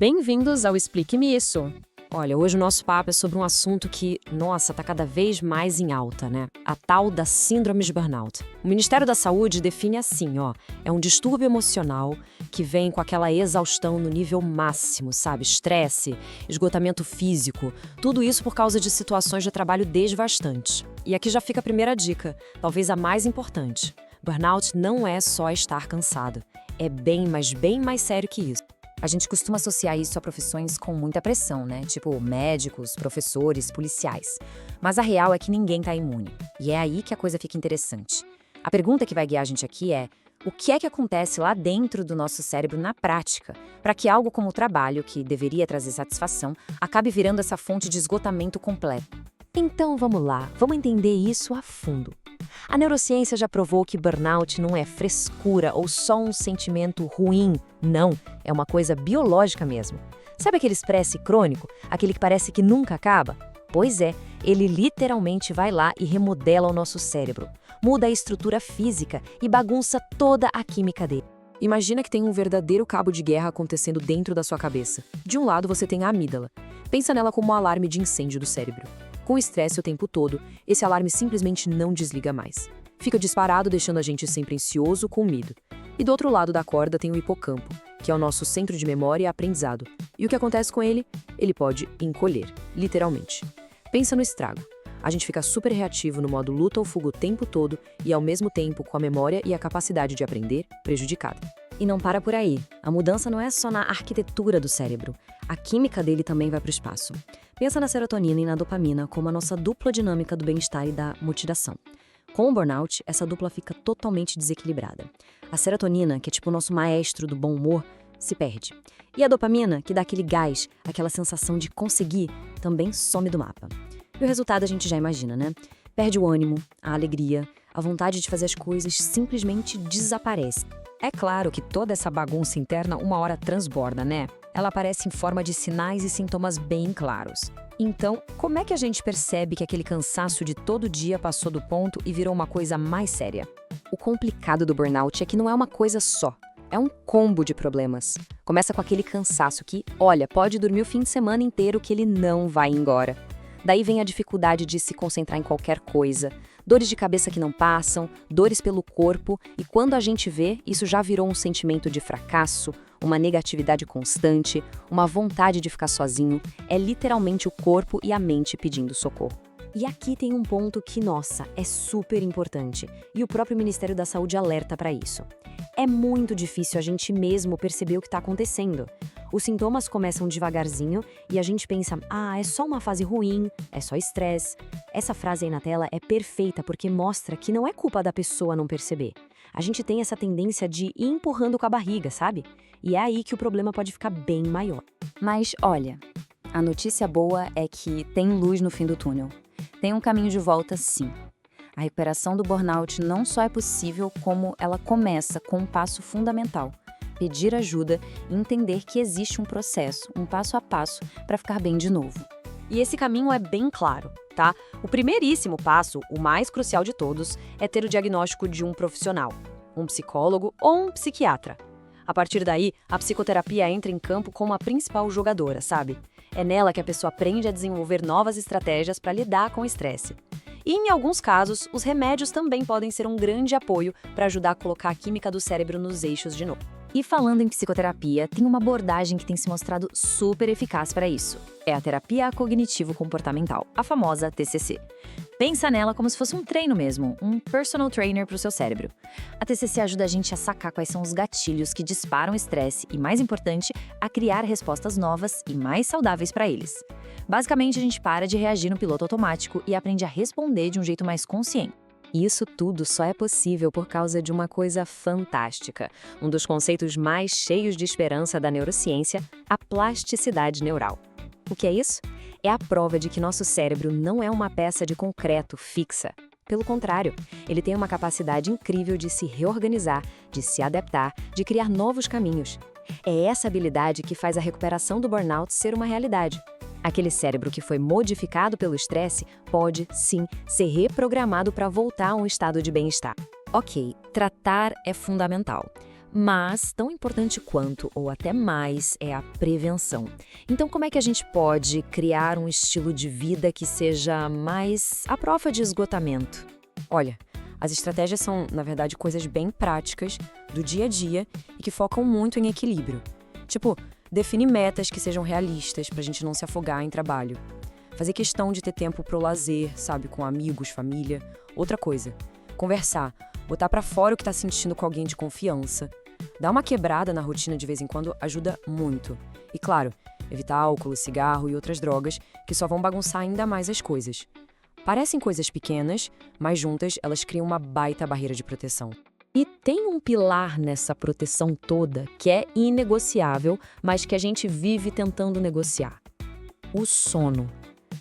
Bem-vindos ao Explique-me Isso. Olha, hoje o nosso papo é sobre um assunto que, nossa, tá cada vez mais em alta, né? A tal da síndrome de burnout. O Ministério da Saúde define assim, ó, é um distúrbio emocional que vem com aquela exaustão no nível máximo, sabe? Estresse, esgotamento físico, tudo isso por causa de situações de trabalho desgastantes. E aqui já fica a primeira dica, talvez a mais importante. Burnout não é só estar cansado, é bem, mas bem mais sério que isso. A gente costuma associar isso a profissões com muita pressão, né? Tipo médicos, professores, policiais. Mas a real é que ninguém tá imune. E é aí que a coisa fica interessante. A pergunta que vai guiar a gente aqui é: o que é que acontece lá dentro do nosso cérebro na prática, para que algo como o trabalho, que deveria trazer satisfação, acabe virando essa fonte de esgotamento completo? Então vamos lá, vamos entender isso a fundo. A neurociência já provou que burnout não é frescura ou só um sentimento ruim. Não, é uma coisa biológica mesmo. Sabe aquele estresse crônico? Aquele que parece que nunca acaba? Pois é, ele literalmente vai lá e remodela o nosso cérebro. Muda a estrutura física e bagunça toda a química dele. Imagina que tem um verdadeiro cabo de guerra acontecendo dentro da sua cabeça. De um lado você tem a amígdala. Pensa nela como um alarme de incêndio do cérebro. Com estresse o tempo todo, esse alarme simplesmente não desliga mais. Fica disparado, deixando a gente sempre ansioso, com medo. E do outro lado da corda tem o hipocampo, que é o nosso centro de memória e aprendizado. E o que acontece com ele? Ele pode encolher, literalmente. Pensa no estrago. A gente fica super reativo no modo luta ou fuga o tempo todo e, ao mesmo tempo, com a memória e a capacidade de aprender prejudicada. E não para por aí. A mudança não é só na arquitetura do cérebro. A química dele também vai para o espaço. Pensa na serotonina e na dopamina como a nossa dupla dinâmica do bem-estar e da motivação. Com o burnout, essa dupla fica totalmente desequilibrada. A serotonina, que é tipo o nosso maestro do bom humor, se perde. E a dopamina, que dá aquele gás, aquela sensação de conseguir, também some do mapa. E o resultado a gente já imagina, né? Perde o ânimo, a alegria, a vontade de fazer as coisas simplesmente desaparece. É claro que toda essa bagunça interna uma hora transborda, né? Ela aparece em forma de sinais e sintomas bem claros. Então, como é que a gente percebe que aquele cansaço de todo dia passou do ponto e virou uma coisa mais séria? O complicado do burnout é que não é uma coisa só. É um combo de problemas. Começa com aquele cansaço que, olha, pode dormir o fim de semana inteiro que ele não vai embora. Daí vem a dificuldade de se concentrar em qualquer coisa, dores de cabeça que não passam, dores pelo corpo, e quando a gente vê, isso já virou um sentimento de fracasso, uma negatividade constante, uma vontade de ficar sozinho, é literalmente o corpo e a mente pedindo socorro. E aqui tem um ponto que, nossa, é super importante, e o próprio Ministério da Saúde alerta para isso. É muito difícil a gente mesmo perceber o que está acontecendo. Os sintomas começam devagarzinho e a gente pensa, é só uma fase ruim, é só estresse. Essa frase aí na tela é perfeita porque mostra que não é culpa da pessoa não perceber. A gente tem essa tendência de ir empurrando com a barriga, sabe? E é aí que o problema pode ficar bem maior. Mas, olha, a notícia boa é que tem luz no fim do túnel. Tem um caminho de volta, sim. A recuperação do burnout não só é possível, como ela começa com um passo fundamental: pedir ajuda e entender que existe um processo, um passo a passo, para ficar bem de novo. E esse caminho é bem claro, tá? O primeiríssimo passo, o mais crucial de todos, é ter o diagnóstico de um profissional, um psicólogo ou um psiquiatra. A partir daí, a psicoterapia entra em campo como a principal jogadora, sabe? É nela que a pessoa aprende a desenvolver novas estratégias para lidar com o estresse. E, em alguns casos, os remédios também podem ser um grande apoio para ajudar a colocar a química do cérebro nos eixos de novo. E falando em psicoterapia, tem uma abordagem que tem se mostrado super eficaz para isso. É a terapia cognitivo-comportamental, a famosa TCC. Pensa nela como se fosse um treino mesmo, um personal trainer para o seu cérebro. A TCC ajuda a gente a sacar quais são os gatilhos que disparam o estresse e, mais importante, a criar respostas novas e mais saudáveis para eles. Basicamente, a gente para de reagir no piloto automático e aprende a responder de um jeito mais consciente. E isso tudo só é possível por causa de uma coisa fantástica, um dos conceitos mais cheios de esperança da neurociência, a plasticidade neural. O que é isso? É a prova de que nosso cérebro não é uma peça de concreto fixa. Pelo contrário, ele tem uma capacidade incrível de se reorganizar, de se adaptar, de criar novos caminhos. É essa habilidade que faz a recuperação do burnout ser uma realidade. Aquele cérebro que foi modificado pelo estresse pode, sim, ser reprogramado para voltar a um estado de bem-estar. Ok, tratar é fundamental. Mas, tão importante quanto, ou até mais, é a prevenção. Então, como é que a gente pode criar um estilo de vida que seja mais à prova de esgotamento? Olha, as estratégias são, na verdade, coisas bem práticas, do dia a dia e que focam muito em equilíbrio. Tipo, definir metas que sejam realistas pra gente não se afogar em trabalho. Fazer questão de ter tempo pro lazer, sabe, com amigos, família. Outra coisa, conversar, botar pra fora o que tá sentindo com alguém de confiança. Dar uma quebrada na rotina de vez em quando ajuda muito. E claro, evitar álcool, cigarro e outras drogas que só vão bagunçar ainda mais as coisas. Parecem coisas pequenas, mas juntas elas criam uma baita barreira de proteção. E tem um pilar nessa proteção toda que é inegociável, mas que a gente vive tentando negociar: o sono.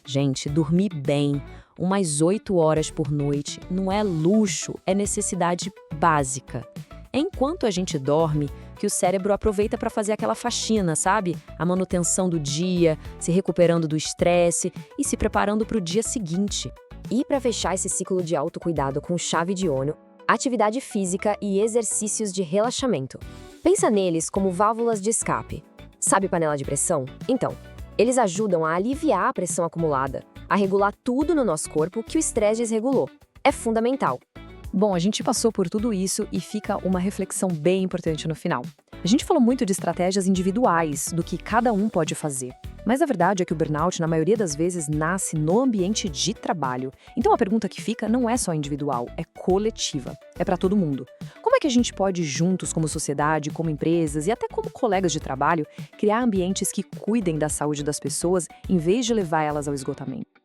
Gente, dormir bem, umas 8 horas por noite, não é luxo, é necessidade básica. É enquanto a gente dorme que o cérebro aproveita para fazer aquela faxina, sabe? A manutenção do dia, se recuperando do estresse e se preparando para o dia seguinte. E para fechar esse ciclo de autocuidado com chave de ouro, atividade física e exercícios de relaxamento. Pensa neles como válvulas de escape. Sabe panela de pressão? Então, eles ajudam a aliviar a pressão acumulada, a regular tudo no nosso corpo que o estresse desregulou. É fundamental. Bom, a gente passou por tudo isso e fica uma reflexão bem importante no final. A gente falou muito de estratégias individuais, do que cada um pode fazer. Mas a verdade é que o burnout, na maioria das vezes, nasce no ambiente de trabalho. Então a pergunta que fica não é só individual, é coletiva. É para todo mundo. Como é que a gente pode, juntos, como sociedade, como empresas e até como colegas de trabalho, criar ambientes que cuidem da saúde das pessoas em vez de levar elas ao esgotamento?